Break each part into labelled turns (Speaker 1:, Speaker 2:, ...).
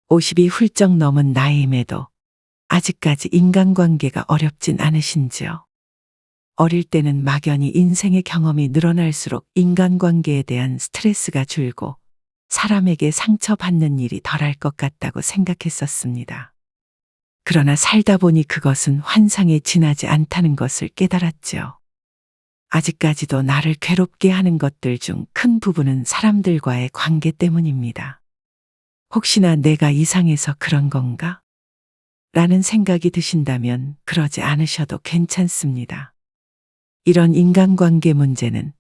Speaker 1: 50이 훌쩍 넘은 나이임에도 아직까지 인간관계가 어렵진 않으신지요? 어릴 때는 막연히 인생의 경험이 늘어날수록 인간관계에 대한 스트레스가 줄고 사람에게 상처받는 일이 덜할 것 같다고 생각했었습니다. 그러나 살다 보니 그것은 환상에 지나지 않다는 것을 깨달았지요. 아직까지도 나를 괴롭게 하는 것들 중 큰 부분은 사람들과의 관계 때문입니다. 혹시나 내가 이상해서 그런 건가? 라는 생각이 드신다면 그러지 않으셔도 괜찮습니다. 이런 인간관계 문제는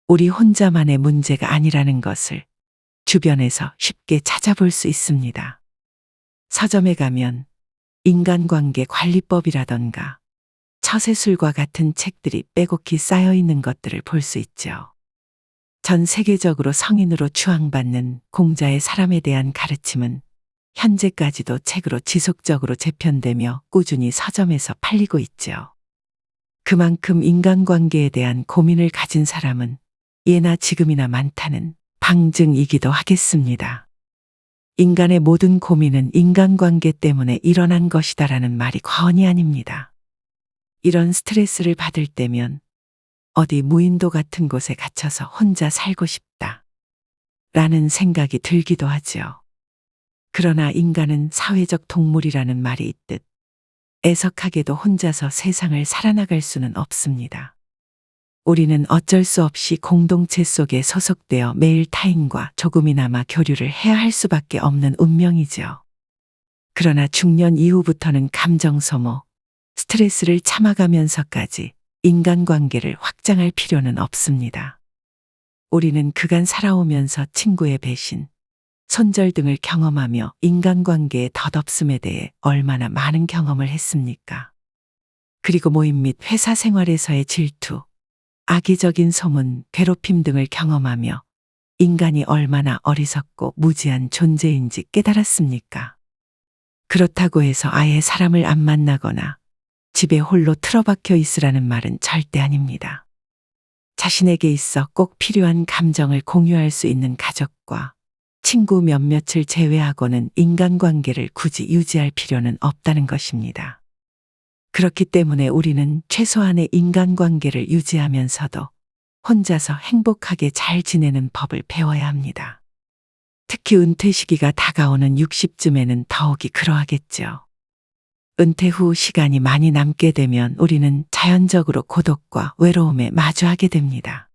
Speaker 1: 우리 혼자만의 문제가 아니라는 것을 주변에서 쉽게 찾아볼 수 있습니다. 서점에 가면 인간관계 관리법이라던가 처세술과 같은 책들이 빼곡히 쌓여 있는 것들을 볼 수 있죠. 전 세계적으로 성인으로 추앙받는 공자의 사람에 대한 가르침은 현재까지도 책으로 지속적으로 재편되며 꾸준히 서점에서 팔리고 있죠. 그만큼 인간관계에 대한 고민을 가진 사람은 예나 지금이나 많다는 방증이기도 하겠습니다. 인간의 모든 고민은 인간관계 때문에 일어난 것이다라는 말이 과언이 아닙니다. 이런 스트레스를 받을 때면 어디 무인도 같은 곳에 갇혀서 혼자 살고 싶다 라는 생각이 들기도 하지요. 그러나 인간은 사회적 동물이라는 말이 있듯 애석하게도 혼자서 세상을 살아나갈 수는 없습니다. 우리는 어쩔 수 없이 공동체 속에 소속되어 매일 타인과 조금이나마 교류를 해야 할 수밖에 없는 운명이죠. 그러나 중년 이후부터는 감정 소모, 스트레스를 참아가면서까지 인간관계를 확장할 필요는 없습니다. 우리는 그간 살아오면서 친구의 배신, 손절 등을 경험하며 인간관계의 덧없음에 대해 얼마나 많은 경험을 했습니까? 그리고 모임 및 회사 생활에서의 질투, 악의적인 소문, 괴롭힘 등을 경험하며 인간이 얼마나 어리석고 무지한 존재인지 깨달았습니까? 그렇다고 해서 아예 사람을 안 만나거나 집에 홀로 틀어박혀 있으라는 말은 절대 아닙니다. 자신에게 있어 꼭 필요한 감정을 공유할 수 있는 가족과 친구 몇몇을 제외하고는 인간관계를 굳이 유지할 필요는 없다는 것입니다. 그렇기 때문에 우리는 최소한의 인간관계를 유지하면서도 혼자서 행복하게 잘 지내는 법을 배워야 합니다. 특히 은퇴 시기가 다가오는 60쯤에는 더욱이 그러하겠죠. 은퇴 후 시간이 많이 남게 되면 우리는 자연적으로 고독과 외로움에 마주하게 됩니다.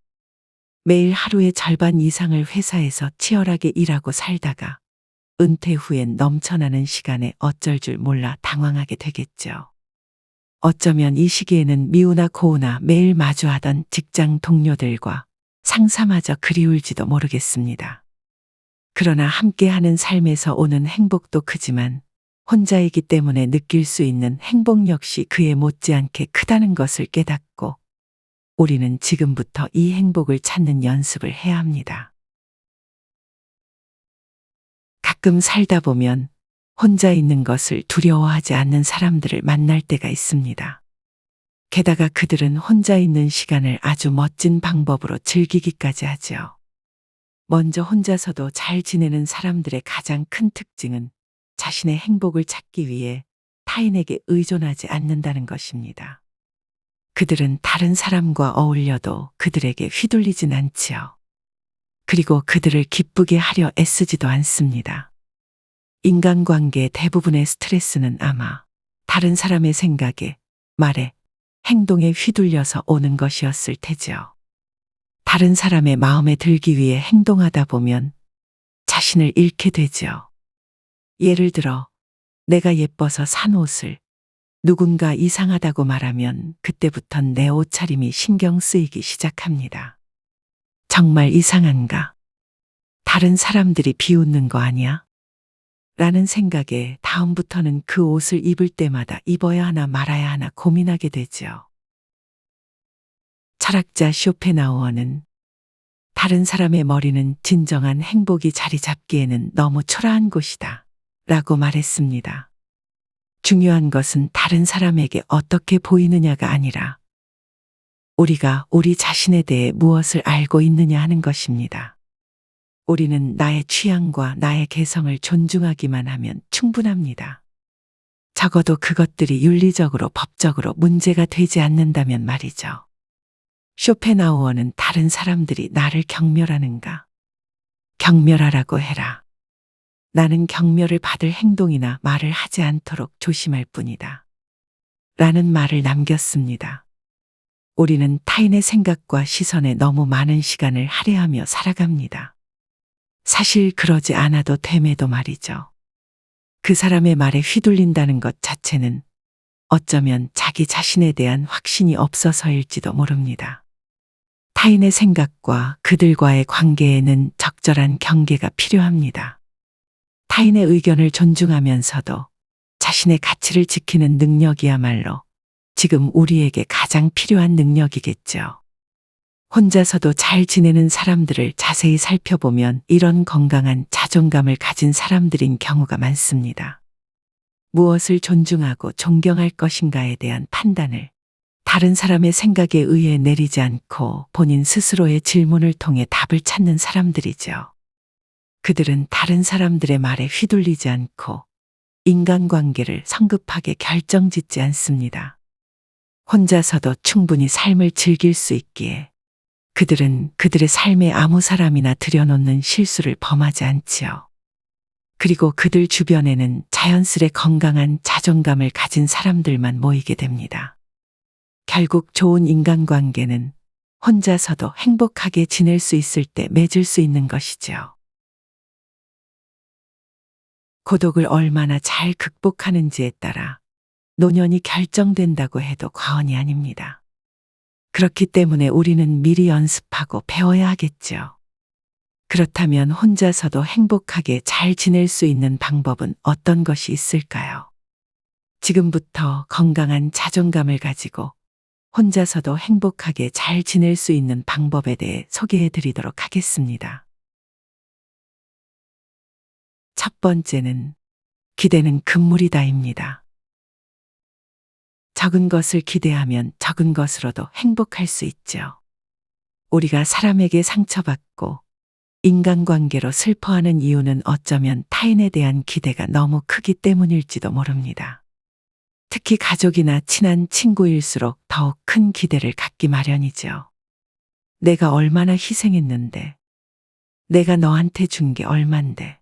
Speaker 1: 매일 하루의 절반 이상을 회사에서 치열하게 일하고 살다가 은퇴 후엔 넘쳐나는 시간에 어쩔 줄 몰라 당황하게 되겠죠. 어쩌면 이 시기에는 미우나 고우나 매일 마주하던 직장 동료들과 상사마저 그리울지도 모르겠습니다. 그러나 함께하는 삶에서 오는 행복도 크지만 혼자이기 때문에 느낄 수 있는 행복 역시 그에 못지않게 크다는 것을 깨닫고 우리는 지금부터 이 행복을 찾는 연습을 해야 합니다. 가끔 살다 보면 혼자 있는 것을 두려워하지 않는 사람들을 만날 때가 있습니다. 게다가 그들은 혼자 있는 시간을 아주 멋진 방법으로 즐기기까지 하죠. 먼저 혼자서도 잘 지내는 사람들의 가장 큰 특징은 자신의 행복을 찾기 위해 타인에게 의존하지 않는다는 것입니다. 그들은 다른 사람과 어울려도 그들에게 휘둘리진 않지요. 그리고 그들을 기쁘게 하려 애쓰지도 않습니다. 인간관계의 대부분의 스트레스는 아마 다른 사람의 생각에, 말에, 행동에 휘둘려서 오는 것이었을 테지요. 다른 사람의 마음에 들기 위해 행동하다 보면 자신을 잃게 되지요. 예를 들어 내가 예뻐서 산 옷을 누군가 이상하다고 말하면 그때부턴 내 옷차림이 신경 쓰이기 시작합니다. 정말 이상한가? 다른 사람들이 비웃는 거 아니야? 라는 생각에 다음부터는 그 옷을 입을 때마다 입어야 하나 말아야 하나 고민하게 되지요. 철학자 쇼펜하우어는 다른 사람의 머리는 진정한 행복이 자리 잡기에는 너무 초라한 곳이다 라고 말했습니다. 중요한 것은 다른 사람에게 어떻게 보이느냐가 아니라 우리가 우리 자신에 대해 무엇을 알고 있느냐 하는 것입니다. 우리는 나의 취향과 나의 개성을 존중하기만 하면 충분합니다. 적어도 그것들이 윤리적으로 법적으로 문제가 되지 않는다면 말이죠. 쇼펜하우어는 다른 사람들이 나를 경멸하는가? 경멸하라고 해라. 나는 경멸을 받을 행동이나 말을 하지 않도록 조심할 뿐이다. 라는 말을 남겼습니다. 우리는 타인의 생각과 시선에 너무 많은 시간을 할애하며 살아갑니다. 사실 그러지 않아도 됨에도 말이죠. 그 사람의 말에 휘둘린다는 것 자체는 어쩌면 자기 자신에 대한 확신이 없어서일지도 모릅니다. 타인의 생각과 그들과의 관계에는 적절한 경계가 필요합니다. 타인의 의견을 존중하면서도 자신의 가치를 지키는 능력이야말로 지금 우리에게 가장 필요한 능력이겠죠. 혼자서도 잘 지내는 사람들을 자세히 살펴보면 이런 건강한 자존감을 가진 사람들인 경우가 많습니다. 무엇을 존중하고 존경할 것인가에 대한 판단을 다른 사람의 생각에 의해 내리지 않고 본인 스스로의 질문을 통해 답을 찾는 사람들이죠. 그들은 다른 사람들의 말에 휘둘리지 않고 인간관계를 성급하게 결정짓지 않습니다. 혼자서도 충분히 삶을 즐길 수 있기에 그들은 그들의 삶에 아무 사람이나 들여놓는 실수를 범하지 않지요. 그리고 그들 주변에는 자연스레 건강한 자존감을 가진 사람들만 모이게 됩니다. 결국 좋은 인간관계는 혼자서도 행복하게 지낼 수 있을 때 맺을 수 있는 것이지요. 고독을 얼마나 잘 극복하는지에 따라 노년이 결정된다고 해도 과언이 아닙니다. 그렇기 때문에 우리는 미리 연습하고 배워야 하겠죠. 그렇다면 혼자서도 행복하게 잘 지낼 수 있는 방법은 어떤 것이 있을까요? 지금부터 건강한 자존감을 가지고 혼자서도 행복하게 잘 지낼 수 있는 방법에 대해 소개해 드리도록 하겠습니다. 첫 번째는 기대는 금물이다입니다. 적은 것을 기대하면 적은 것으로도 행복할 수 있죠. 우리가 사람에게 상처받고 인간관계로 슬퍼하는 이유는 어쩌면 타인에 대한 기대가 너무 크기 때문일지도 모릅니다. 특히 가족이나 친한 친구일수록 더욱 큰 기대를 갖기 마련이죠. 내가 얼마나 희생했는데, 내가 너한테 준 게 얼만데,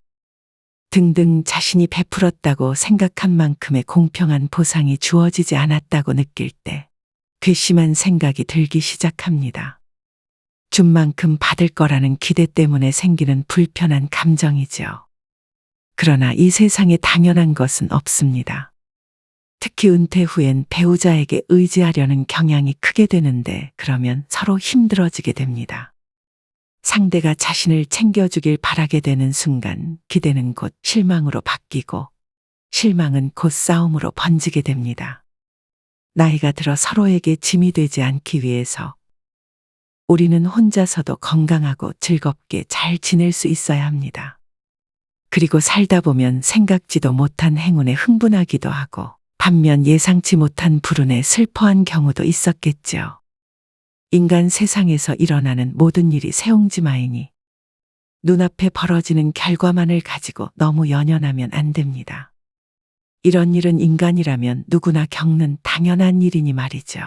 Speaker 1: 등등 자신이 베풀었다고 생각한 만큼의 공평한 보상이 주어지지 않았다고 느낄 때 괘씸한 생각이 들기 시작합니다. 준 만큼 받을 거라는 기대 때문에 생기는 불편한 감정이죠. 그러나 이 세상에 당연한 것은 없습니다. 특히 은퇴 후엔 배우자에게 의지하려는 경향이 크게 되는데 그러면 서로 힘들어지게 됩니다. 상대가 자신을 챙겨주길 바라게 되는 순간 기대는 곧 실망으로 바뀌고 실망은 곧 싸움으로 번지게 됩니다. 나이가 들어 서로에게 짐이 되지 않기 위해서 우리는 혼자서도 건강하고 즐겁게 잘 지낼 수 있어야 합니다. 그리고 살다 보면 생각지도 못한 행운에 흥분하기도 하고 반면 예상치 못한 불운에 슬퍼한 경우도 있었겠죠. 인간 세상에서 일어나는 모든 일이 새옹지마이니 눈앞에 벌어지는 결과만을 가지고 너무 연연하면 안 됩니다. 이런 일은 인간이라면 누구나 겪는 당연한 일이니 말이죠.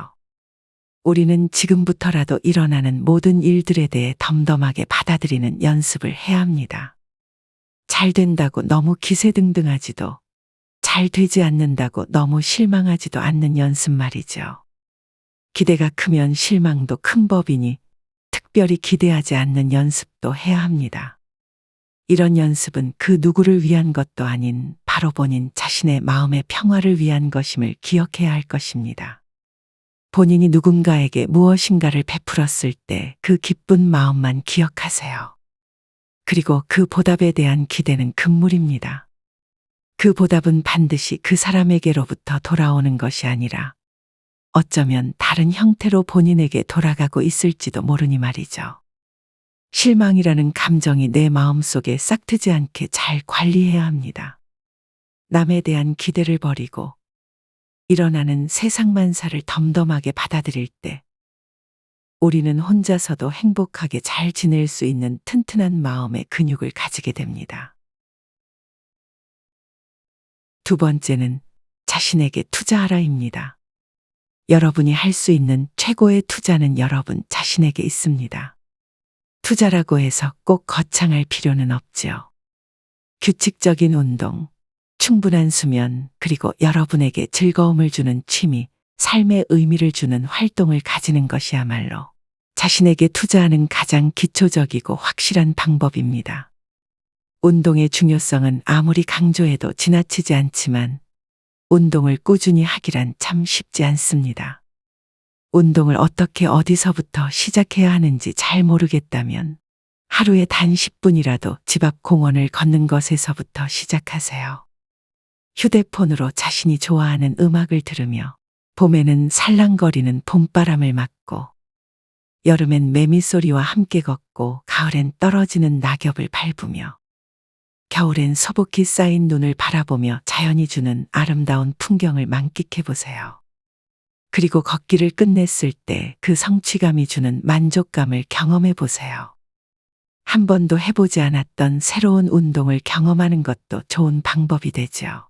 Speaker 1: 우리는 지금부터라도 일어나는 모든 일들에 대해 덤덤하게 받아들이는 연습을 해야 합니다. 잘 된다고 너무 기세등등하지도 잘 되지 않는다고 너무 실망하지도 않는 연습 말이죠. 기대가 크면 실망도 큰 법이니 특별히 기대하지 않는 연습도 해야 합니다. 이런 연습은 그 누구를 위한 것도 아닌 바로 본인 자신의 마음의 평화를 위한 것임을 기억해야 할 것입니다. 본인이 누군가에게 무엇인가를 베풀었을 때 그 기쁜 마음만 기억하세요. 그리고 그 보답에 대한 기대는 금물입니다. 그 보답은 반드시 그 사람에게로부터 돌아오는 것이 아니라 어쩌면 다른 형태로 본인에게 돌아가고 있을지도 모르니 말이죠. 실망이라는 감정이 내 마음속에 싹트지 않게 잘 관리해야 합니다. 남에 대한 기대를 버리고 일어나는 세상만사를 덤덤하게 받아들일 때 우리는 혼자서도 행복하게 잘 지낼 수 있는 튼튼한 마음의 근육을 가지게 됩니다. 두 번째는 자신에게 투자하라입니다. 여러분이 할 수 있는 최고의 투자는 여러분 자신에게 있습니다. 투자라고 해서 꼭 거창할 필요는 없지요. 규칙적인 운동, 충분한 수면, 그리고 여러분에게 즐거움을 주는 취미, 삶의 의미를 주는 활동을 가지는 것이야말로 자신에게 투자하는 가장 기초적이고 확실한 방법입니다. 운동의 중요성은 아무리 강조해도 지나치지 않지만 운동을 꾸준히 하기란 참 쉽지 않습니다. 운동을 어떻게 어디서부터 시작해야 하는지 잘 모르겠다면 하루에 단 10분이라도 집 앞 공원을 걷는 것에서부터 시작하세요. 휴대폰으로 자신이 좋아하는 음악을 들으며 봄에는 살랑거리는 봄바람을 맞고 여름엔 매미소리와 함께 걷고 가을엔 떨어지는 낙엽을 밟으며 겨울엔 소복히 쌓인 눈을 바라보며 자연이 주는 아름다운 풍경을 만끽해 보세요. 그리고 걷기를 끝냈을 때 그 성취감이 주는 만족감을 경험해 보세요. 한 번도 해보지 않았던 새로운 운동을 경험하는 것도 좋은 방법이 되죠.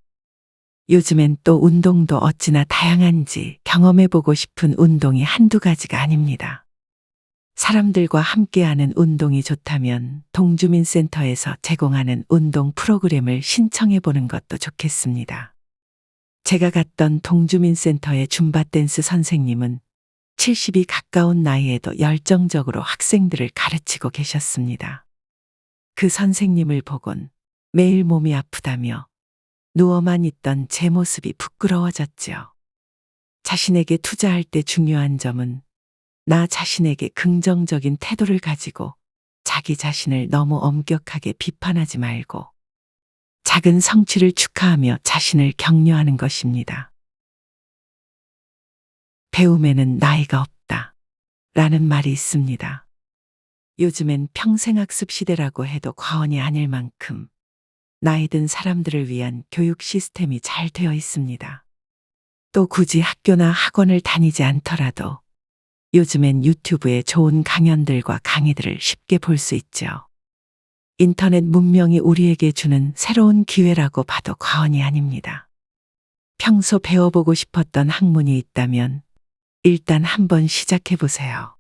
Speaker 1: 요즘엔 또 운동도 어찌나 다양한지 경험해보고 싶은 운동이 한두 가지가 아닙니다. 사람들과 함께하는 운동이 좋다면 동주민센터에서 제공하는 운동 프로그램을 신청해보는 것도 좋겠습니다. 제가 갔던 동주민센터의 줌바 댄스 선생님은 70이 가까운 나이에도 열정적으로 학생들을 가르치고 계셨습니다. 그 선생님을 보곤 매일 몸이 아프다며 누워만 있던 제 모습이 부끄러워졌지요. 자신에게 투자할 때 중요한 점은 나 자신에게 긍정적인 태도를 가지고 자기 자신을 너무 엄격하게 비판하지 말고 작은 성취를 축하하며 자신을 격려하는 것입니다. 배움에는 나이가 없다 라는 말이 있습니다. 요즘엔 평생학습 시대라고 해도 과언이 아닐 만큼 나이 든 사람들을 위한 교육 시스템이 잘 되어 있습니다. 또 굳이 학교나 학원을 다니지 않더라도 요즘엔 유튜브에 좋은 강연들과 강의들을 쉽게 볼 수 있죠. 인터넷 문명이 우리에게 주는 새로운 기회라고 봐도 과언이 아닙니다. 평소 배워보고 싶었던 학문이 있다면 일단 한번 시작해 보세요.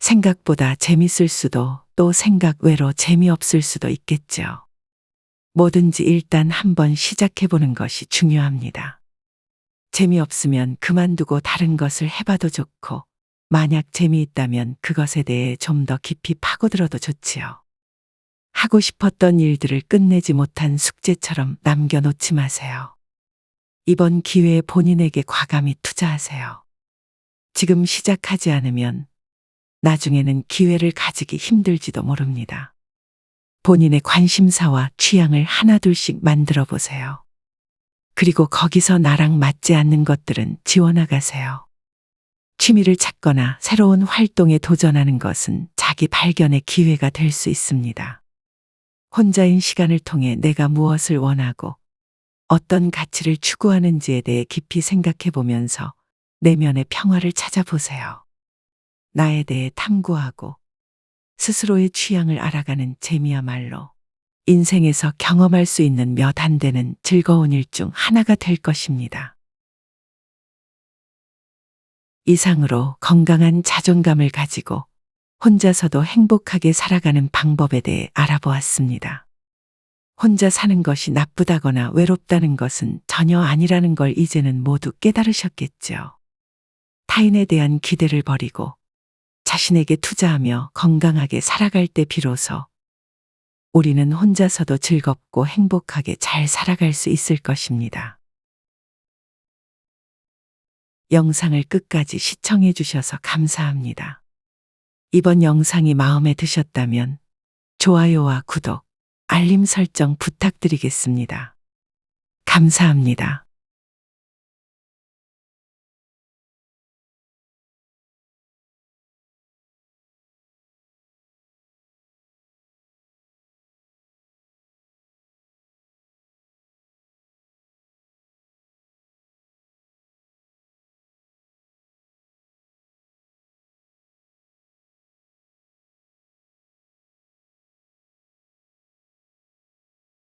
Speaker 1: 생각보다 재밌을 수도 또 생각 외로 재미없을 수도 있겠죠. 뭐든지 일단 한번 시작해 보는 것이 중요합니다. 재미없으면 그만두고 다른 것을 해봐도 좋고 만약 재미있다면 그것에 대해 좀 더 깊이 파고들어도 좋지요. 하고 싶었던 일들을 끝내지 못한 숙제처럼 남겨놓지 마세요. 이번 기회에 본인에게 과감히 투자하세요. 지금 시작하지 않으면 나중에는 기회를 가지기 힘들지도 모릅니다. 본인의 관심사와 취향을 하나둘씩 만들어 보세요. 그리고 거기서 나랑 맞지 않는 것들은 지워나가세요. 취미를 찾거나 새로운 활동에 도전하는 것은 자기 발견의 기회가 될 수 있습니다. 혼자인 시간을 통해 내가 무엇을 원하고 어떤 가치를 추구하는지에 대해 깊이 생각해 보면서 내면의 평화를 찾아보세요. 나에 대해 탐구하고 스스로의 취향을 알아가는 재미야말로 인생에서 경험할 수 있는 몇 안 되는 즐거운 일 중 하나가 될 것입니다. 이상으로 건강한 자존감을 가지고 혼자서도 행복하게 살아가는 방법에 대해 알아보았습니다. 혼자 사는 것이 나쁘다거나 외롭다는 것은 전혀 아니라는 걸 이제는 모두 깨달으셨겠죠. 타인에 대한 기대를 버리고 자신에게 투자하며 건강하게 살아갈 때 비로소 우리는 혼자서도 즐겁고 행복하게 잘 살아갈 수 있을 것입니다. 영상을 끝까지 시청해 주셔서 감사합니다. 이번 영상이 마음에 드셨다면 좋아요와 구독, 알림 설정 부탁드리겠습니다. 감사합니다.